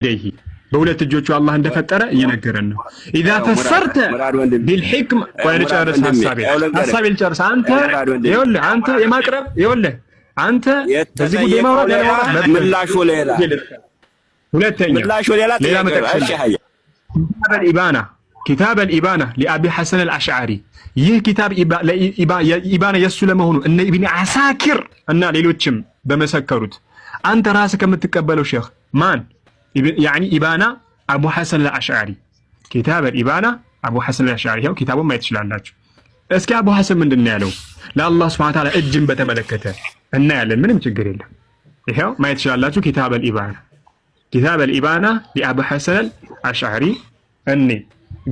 يديه በሁለት እጆቹ አላህ እንደፈጠረ እየነገረን ነው። ኢዛ ፈሰርተ ቢልሂክም ወይን ጨርስ ሐሳቤ ልጨርስ። አንተ የማቅረብ ይኸውልህ አንተ በዚህ ጉዳይ ማውራት ያለው ምላሹ ሌላ ሁለተኛ ሌላ መጠቅሽ ኪታብ አልኢባና ለአቢ ሐሰን አልአሽዓሪ ይህ ኪታብ ኢባና የሱ ለመሆኑ እነ ኢብኑ አሳኪር እና ሌሎችም በመሰከሩት አንተ ራስህ ከምትቀበለው ሼኽ ማን يعني إبانة أبو حسن الأشعري كتاب الإبانة أبو حسن الأشعري هو كتابه ما يتشلالناش اسكي أبو حسن من دنيالو لا الله سبحانه وتعالى اجن بتملكته النال من متشجر له هو ما يتشلالناش كتاب الإبانة لأبو حسن الأشعري أني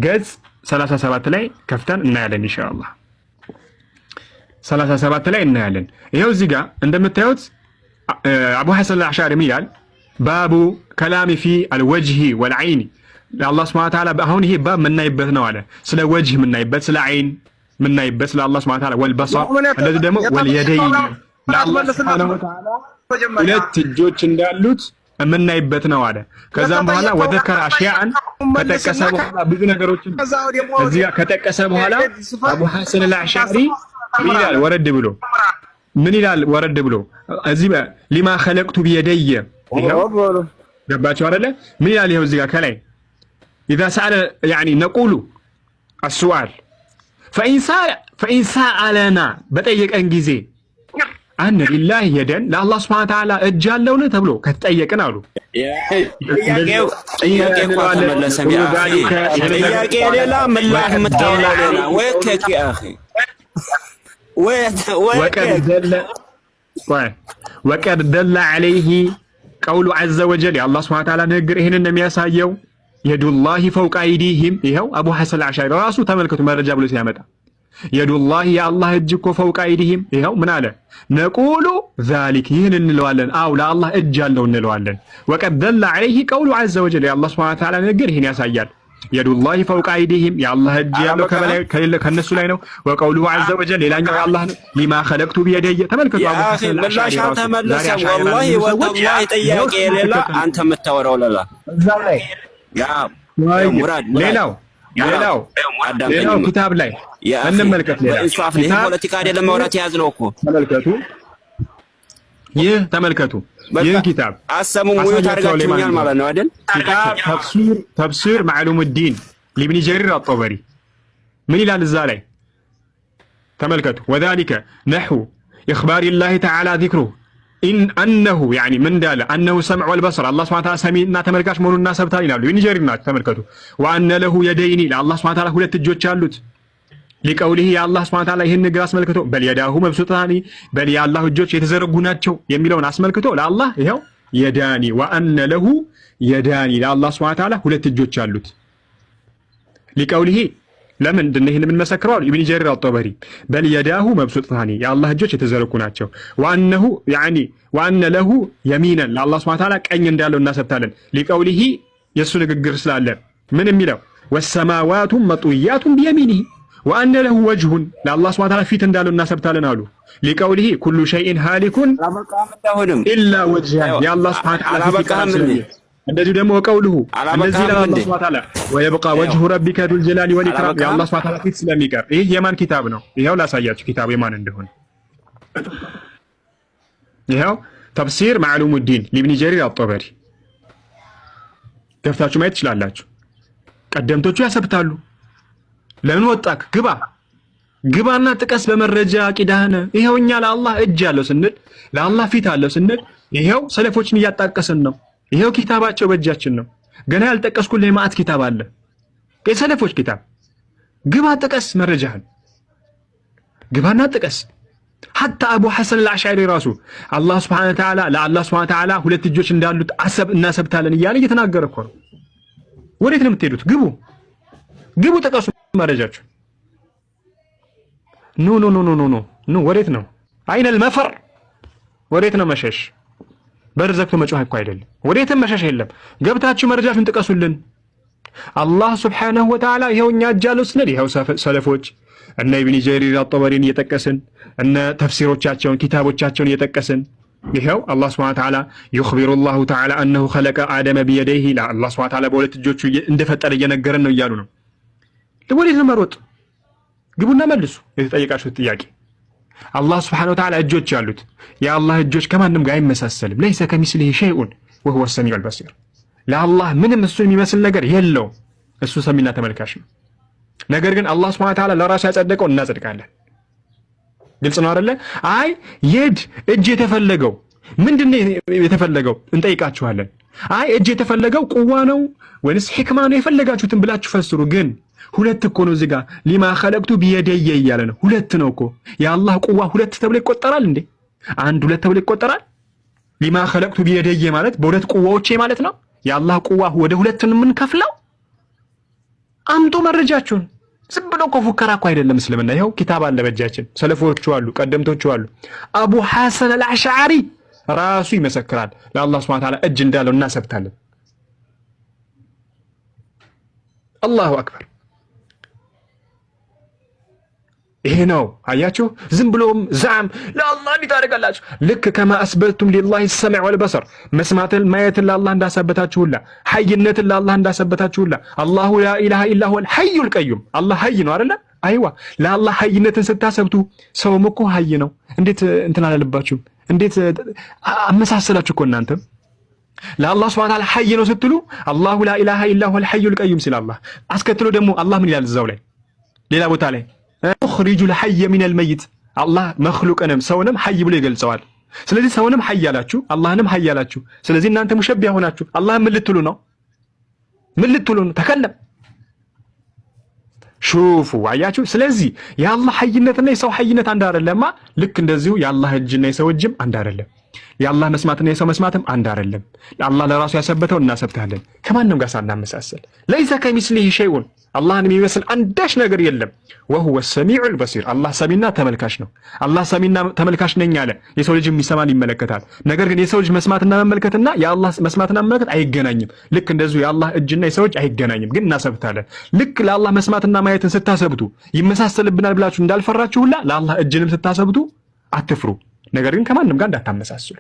جز 37 ላይ ከፍተን እናያለን ኢንሻአላህ 37 ላይ እናያለን ይሄው እዚህ ጋር እንደምታዩት አቡ ሐሰን الأشعري ይላል ባቡ ከላሚ ፊ አልወጅሂ ወልዐይን ለአላህ ሱብሓነሁ ወተዓላ አሁን ይሄ ባብ የምናይበት ነው አለ ስለ ወጅህ የምናይበት ስለ ዐይን የምናይበት ስለ አላህ ሱብሓነሁ ወተዓላ ወልበሰር እንደዚህ ደግሞ ወልየደይን ለአላህ ሱብሓነሁ ወተዓላ ሁለት እጆች እንዳሉት የምናይበት ነው አለ ከዛም በኋላ ወዘከረ አሽያአን ከጠቀሰ በኋላ ብዙ ነገሮችን እዚህ ጋር ከጠቀሰ በኋላ አቡ ሐሰን አልአሽዓሪ ይላል ምን ይላል ወረድ ብሎ እዚህ ሊማ ኸለቅቱ ቢየደየ ገባችሁ አይደለ ምን ይላል ይሄው እዚህ ጋር ከላይ اذا سال يعني نقول السؤال فإن سألنا በጠየቀን ጊዜ አነ ሊላህ የደን ለአላህ Subhanahu Wa Ta'ala እጅ አለው ነው ተብሎ ከተጠየቀን አሉ ጥያቄ ሌላ ምላሽ የምታወራ ሌላ ወይ ከኪ አኺ وقد دل عليه قول عز وجل يا الله سبحانه وتعالى ንግግር ይሄንን ነው የሚያሳየው የዱላሂ ፈውቀ አይዲሂም ይሄው አቡ ሐሰን አልአሽዓሪ ራሱ ተመልከቱ መረጃ ብሎ ሲያመጣ የዱላሂ የአላህ እጅ እኮ ፈውቀ አይዲሂም ይሄው ምን አለ ነቁሉ ذلك ይህን እንለዋለን አው ለአላህ እጅ ያለው እንለዋለን وقد دل عليه قول عز وجل يا الله سبحانه وتعالى ንግግር ይሄን ያሳያል የዱላሂ ፈውቀ አይዲሂም የአላህ እጅ ያለው ከነሱ ላይ ነው ወቀውሉ عز وجل ሌላኛው የአላህ ነው ሊማ ኸለቅቱ ቢየደየ ተመልከቱ አቡ ሐሰን አልአሽዓሪ ተመለሰ ወላሂ ወተላሂ ጥያቄ ሌላ አንተ የምታወራው ሌላ እዛ ላይ ያ ሙራድ ሌላው ኪታብ ላይ እንመልከት ሌላ ኢንሳፍ ነው ፖለቲካ አይደለም ማውራት ያዝነው እኮ ተመልከቱ ይህ ኪታብ አሰሙም ወይ ታርጋችሁኛል ማለት ነው አይደል ኪታብ ተፍሲር ማዕሉም الدين ለኢብኑ ጀሪር አጠበሪ ምን ይላል እዛ ላይ ተመልከቱ وذلك نحو اخبار الله تعالى ذكره ان انه يعني من دال انه سمع والبصر الله سبحانه وتعالى سميعنا ተመልካች መሆኑንና ሰብታ ይላሉ ኢብኑ ጀሪር ናቸው ተመልከቱ وان له يدين ለአላህ Subhanahu Wa Ta'ala ሁለት እጆች አሉት ሊቀውሊህ የአላህ Subhanahu Wa Ta'ala ይህን ነገር አስመልክቶ በል የዳሁ መብሱጣኒ በል የአላህ እጆች የተዘረጉ ናቸው የሚለውን አስመልክቶ ለአላህ ይሄው የዳኒ ወአነ ለሁ የዳኒ ለአላህ Subhanahu Wa Ta'ala ሁለት እጆች አሉት ሊቀውሊህ ለምን እንደነ ይሄን ምን መሰክረዋል ኢብኑ ጀሪር አጠበሪ በል የዳሁ መብሱጣኒ የአላህ እጆች የተዘረጉ ናቸው ወአነሁ يعني ወአነ ለሁ የሚናን ለአላህ Subhanahu Wa Ta'ala ቀኝ እንዳለው እናሰብታለን ሊቀውሊህ የሱ ንግግር ስላለ ምን የሚለው ወሰማዋቱ መጥውያቱ ቢየሚኒህ وأن له وجه لا الله سبحانه وتعالى فيت እንዳለው እናሰብታለን አሉ لقوله كل شيء هالك إلا وجهه يا الله سبحانه وتعالى እንደዚህ ደግሞ ወቀውልሁ እንደዚህ ለአላህ Subhanahu Wa Ta'ala ويبقى وجه ربك ذو الجلال والإكرام يا الله سبحانه وتعالى ፊት ስለሚቀር ይሄ የማን ኪታብ ነው ይሄው ላሳያችሁ ኪታቡ የማን እንደሆነ ይሄው ተፍሲር ማዕሉም الدين ለኢብኑ ጀሪር አጠበሪ ከፍታችሁ ማየት ትችላላችሁ ቀደምቶቹ ያሰብታሉ ለምን ወጣክ ግባና ጥቀስ በመረጃ አቂዳህነ ይሄውኛ ለአላህ እጅ ያለው ስንል ለአላህ ፊት አለው ስንል ይሄው ሰለፎችን እያጣቀስን ነው ይሄው ኪታባቸው በእጃችን ነው ገና ያልጠቀስኩልህ ማአት ኪታብ አለ የሰለፎች ኪታብ ግባ ጥቀስ መረጃህን ግባና ጥቀስ حتى ابو حسن الاشعري ራሱ አላህ Subhanahu Wa Ta'ala ለአላህ Subhanahu Wa Ta'ala ሁለት እጆች እንዳሉት እናሰብታለን እያለ እየተናገረ እኮ ነው ወዴት ነው የምትሄዱት ግቡ ጥቀሱ መረጃችሁ ኖ ወዴት ነው አይነ المفر ወዴት ነው መሸሽ በርዘክቶ መጮህ እኮ አይደለም ወዴትም መሸሽ የለም ገብታችሁ መረጃችሁን ጥቀሱልን አላህ Subhanahu Wa Ta'ala ይሄውኛ እጃለው ስንል ይሄው ሰለፎች እነ ኢብኑ ጀሪር አጠበሪን እየጠቀስን እነ ተፍሲሮቻቸውን ኪታቦቻቸውን እየጠቀስን ይኸው አላህ ሱብሓነሁ ወተዓላ يخبر الله تعالى أنه خلق آدم بيديه لا አላህ ሱብሓነሁ ወተዓላ በሁለት እጆቹ እንደፈጠረ እየነገረን ነው እያሉ ነው። ወዴት ነው መሮጥ? ግቡና መልሱ የተጠየቃችሁት ጥያቄ። አላህ ሱብሓነሁ ወተዓላ እጆች ያሉት የአላህ እጆች ከማንም ጋር አይመሳሰልም። ليس كمثله شيء وهو السميع البصير ለአላህ ምንም እሱን የሚመስል ነገር የለውም። እሱ ሰሚና ተመልካች ነው። ነገር ግን አላህ ሱብሓነሁ ወተዓላ ለራሱ ያጸደቀው እናጸድቃለን። ግልጽ ነው አይደለ? አይ የድ እጅ የተፈለገው ምንድነው የተፈለገው እንጠይቃችኋለን። አይ እጅ የተፈለገው ቁዋ ነው ወይስ ሕክማ ነው የፈለጋችሁትን ብላችሁ ፈስሩ። ግን ሁለት እኮ ነው እዚህ ጋር ሊማ ኸለቅቱ ቢየደየ እያለ ነው። ሁለት ነው እኮ የአላህ ቁዋ ሁለት ተብሎ ይቆጠራል እንዴ? አንድ ሁለት ተብሎ ይቆጠራል? ሊማ ኸለቅቱ ቢየደየ ማለት በሁለት ቁዋዎቼ ማለት ነው። የአላህ ቁዋ ወደ ሁለት ነው የምንከፍለው? አምጡ መረጃችሁን። ዝም ብሎ እኮ ፉከራ እኮ አይደለም እስልምና። ይኸው ኪታብ አለ በእጃችን፣ ሰለፎቹ አሉ፣ ቀደምቶቹ አሉ። አቡ ሐሰን አልአሽዓሪ ራሱ ይመሰክራል ለአላህ ሱብሓነሁ ወተዓላ እጅ እንዳለው እናሰብታለን። አላሁ አክበር። ይሄ ነው አያችሁ። ዝም ብሎም ዛም ለአላህ እንዴት ታደርጋላችሁ? ልክ ከማ አስበቱም ሊላሂ ሰምዕ ወልበሰር መስማትን ማየትን ለአላህ እንዳሰበታችሁላ ሐይነትን ለአላህ እንዳሰበታችሁላ አላሁ ላ ኢላሃ ኢላ ሁወል ሐዩል ቀዩም አላህ ሐይ ነው አይደለ? አይዋ ለአላህ ሐይነትን ስታሰብቱ ሰውም እኮ ሐይ ነው። እንዴት እንትን አላለባችሁም? እንዴት አመሳሰላችሁ እኮ እናንተም ለአላህ ሱብሓነሁ ወተዓላ ሐይ ነው ስትሉ አላሁ ላ ኢላሃ ኢላ ሁወል ሐዩል ቀዩም ሲል አላህ አስከትሎ ደግሞ አላህ ምን ይላል እዛው ላይ ሌላ ቦታ ላይ ሙኽሪጁል ሐይ ሚነል መይት አላህ መኽሉቅንም ሰውንም ሐይ ብሎ ይገልጸዋል። ስለዚህ ሰውንም ሐይ አላችሁ አላህንም ሐይ አላችሁ። ስለዚህ እናንተ ሙሸቢያ ሆናችሁ አላህ ምን ልትሉ ነው? ምን ልትሉ ነው? ተከለም ሹፉ አያችሁ። ስለዚህ የአላህ ሐይነትና የሰው ሐይነት አንድ አይደለማ። ልክ እንደዚሁ የአላህ እጅና የሰው እጅም አንድ አይደለም። የአላህ መስማትና የሰው መስማትም አንድ አይደለም። አላህ ለራሱ ያሰበተው እናሰብታለን ከማንም ጋር ሳናመሳሰል። ለይሰ ከሚስሊሂ ሸይኡን አላህን የሚመስል አንዳች ነገር የለም። ወሁወ ሰሚዑል በሲር አላህ ሰሚና ተመልካች ነው። አላህ ሰሚና ተመልካች ነኝ አለ። የሰው ልጅ የሚሰማን ይመለከታል። ነገር ግን የሰው ልጅ መስማትና መመልከትና የአላህ መስማትና መመልከት አይገናኝም። ልክ እንደዚሁ የአላህ እጅና የሰው እጅ አይገናኝም፣ ግን እናሰብታለን። ልክ ለአላህ መስማትና ማየትን ስታሰብቱ ይመሳሰልብናል ብላችሁ እንዳልፈራችሁ ሁላ ለአላህ እጅንም ስታሰብቱ አትፍሩ። ነገር ግን ከማንም ጋር እንዳታመሳስሉ።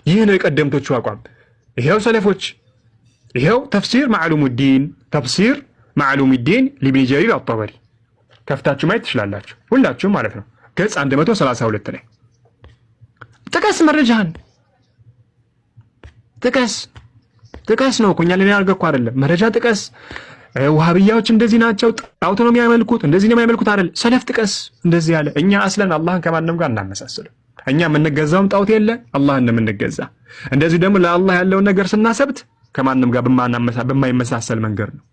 ይህ ነው የቀደምቶቹ አቋም። ይሄው ሰለፎች ይሄው ተፍሲር ማዕሉሙዲን ሊብኒ ጀሪር አጠበሪ ከፍታችሁ ማየት ትችላላችሁ፣ ሁላችሁም ማለት ነው። ገጽ 132 ላይ ጥቀስ፣ መረጃህን ጥቀስ ነው እኮ እኛ ለኔ አልገኩ አይደለም። መረጃ ጥቀስ። ወሃቢያዎች እንደዚህ ናቸው፣ ጣዖት ነው የሚያመልኩት፣ እንደዚህ ነው የሚያመልኩት አይደል? ሰለፍ ጥቀስ እንደዚህ ያለ። እኛ አስለን አላህን ከማንም ጋር እናመሳስለው። እኛ የምንገዛውም ጣዖት የለ አላህን ነው የምንገዛ። እንደዚህ ደግሞ ለአላህ ያለውን ነገር ስናሰብት ከማንም ጋር በማይመሳሰል መንገድ ነው።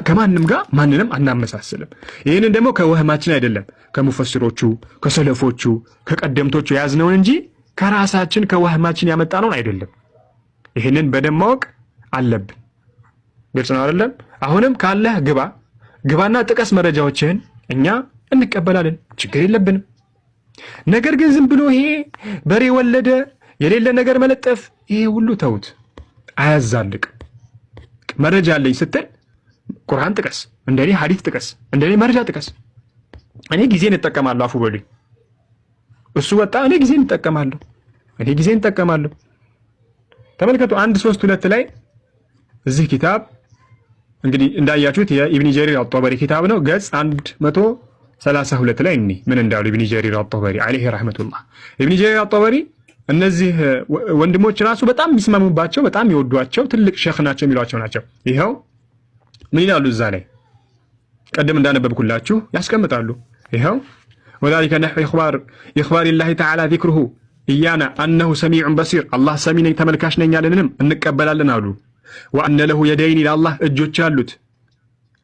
ከማንም ጋር ማንንም አናመሳስልም። ይህንን ደግሞ ከወህማችን አይደለም ከሙፈሲሮቹ ከሰለፎቹ ከቀደምቶቹ የያዝነውን እንጂ ከራሳችን ከወህማችን ያመጣነውን አይደለም። ይህንን በደንብ ማወቅ አለብን። ግልጽ ነው አይደለም? አሁንም ካለህ ግባና ጥቀስ መረጃዎችህን፣ እኛ እንቀበላለን፣ ችግር የለብንም። ነገር ግን ዝም ብሎ ይሄ በሬ ወለደ የሌለ ነገር መለጠፍ፣ ይሄ ሁሉ ተውት፣ አያዛልቅ። መረጃ አለኝ ስትል ቁርአን ጥቀስ፣ እንደኔ ሐዲስ ጥቀስ፣ እንደኔ መረጃ ጥቀስ። እኔ ጊዜን እጠቀማለሁ፣ አፉ በሉኝ። እሱ ወጣ፣ እኔ ጊዜን እጠቀማለሁ። ተመልከቱ 132 ላይ እዚህ ኪታብ እንግዲህ እንዳያችሁት የኢብኒ ጀሪር አጠበሪ ኪታብ ነው። ገጽ 132 ላይ ምን እንዳሉ ኢብኒ ጀሪር አጠበሪ አለይሂ ረህመቱላህ። ኢብኒ ጀሪር አጠበሪ እነዚህ ወንድሞች ራሱ በጣም የሚስማሙባቸው በጣም ይወዷቸው ትልቅ ሼኽ ናቸው የሚሏቸው ናቸው። ይኸው ምን ይላሉ እዛ ላይ ቀደም እንዳነበብኩላችሁ ያስቀምጣሉ። ይኸው ወዛሊከ ነህው ኢኽባር ላህ ተዓላ ዚክሩሁ እያና አነሁ ሰሚዑን በሲር አላህ ሰሚ ነኝ ተመልካች ነኝ ያለንንም እንቀበላለን አሉ። ወአነ ለሁ የደይኒ ለአላህ እጆች አሉት።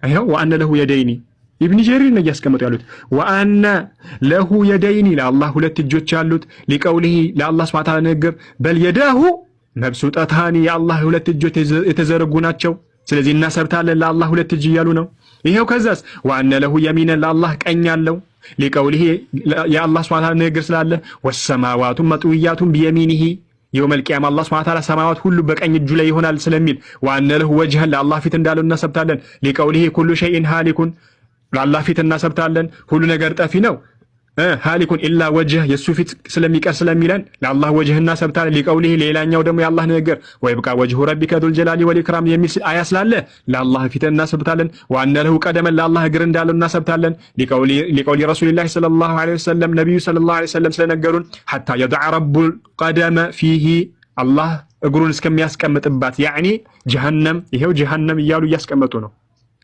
ይኸው ወአነ ለሁ የደይኒ ኢብኒ ጀሪር ነው እያስቀመጡ ያሉት። ወአነ ለሁ የደይኒ ለአላህ ሁለት እጆች አሉት። ሊቀውሊሂ ለአላህ ሱብሓነሁ ወተዓላ ንግግር በል የዳሁ መብሱጠታኒ የአላህ ሁለት እጆች የተዘረጉ ናቸው። ስለዚህ እናሰብታለን ለአላህ ሁለት እጅ እያሉ ነው። ይኸው ከዛስ ወአነ ለሁ የሚነን ለአላህ ቀኝ አለው። ሊቀውሊሂ የአላህ ሱብሓነሁ ወተዓላ ንግግር ስላለ ወሰማዋቱ መጥውያቱን ቢየሚኒሂ የውመል ቂያማ አላህ ሱብሓነሁ ወተዓላ ሰማዋት ሁሉ በቀኝ እጁ ላይ ይሆናል ስለሚል ወአነ ለሁ ወጅሀን ለአላህ ፊት እንዳለው እናሰብታለን። ሊቀውሊሂ ኩሉ ሸይኢን ሃሊኩን ለአላህ ፊት እናሰብታለን። ሁሉ ነገር ጠፊ ነው ሃሊኩን ኢላ ወጅህ የሱ ፊት ስለሚቀር ስለሚለን ለአላህ ወጅህና ሰብታለን። ሊቀውሊህ ሌላኛው ደግሞ የአላህ ነገር ወይብቃ ወጅሁ ረቢከ ዙል ጀላሊ ወልኢክራም የሚል አያ ስላለ ለአላህ ፊት እናሰብታለን። ወአነ ለሁ ቀደመን ለአላህ እግር እንዳለው እናሰብታለን። ሊቀውሊ ረሱሊላህ ሰለላሁ ዐለይሂ ወሰለም ነቢዩ ሰለላሁ ዐለይሂ ወሰለም ስለነገሩን ሐታ የደዐ ረቡል ቀደመ ፊሂ አላህ እግሩን እስከሚያስቀምጥባት ያዕኒ ጀሃነም፣ ይሄው ጀሃነም እያሉ እያስቀመጡ ነው።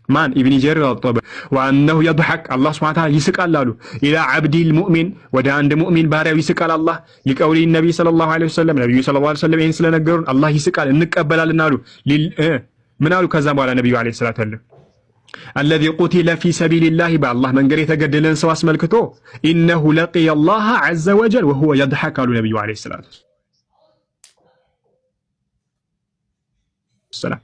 ማን ኢብኒ ጀሪር አጠበ ወአነሁ የድሐክ አላህ ሱብሓነሁ ወተዓላ ይስቃል አሉ። ኢላ ዓብዲል ሙእሚን ወደ አንድ ሙእሚን ባሪያው ይስቃል አላህ። ሊቀውሊ ነቢይ ሰለላሁ ዐለይሂ ወሰለም ነቢዩ ሰለላሁ ዐለይሂ ወሰለም ይህን ስለነገሩን አላህ ይስቃል እንቀበላለን አሉ። ምን አሉ? ከዛም በኋላ ነቢዩ ዐለይሂ ሰላቱ ወሰላም አለዚ ቁቲለ ፊ ሰቢሊላሂ በአላህ መንገድ የተገደለን ሰው አስመልክቶ ኢነሁ ለቂየ አላህ ዐዘ ወጀል ወሁወ የድሐክ አሉ ነቢዩ ዐለይሂ ሰላቱ ወሰላም።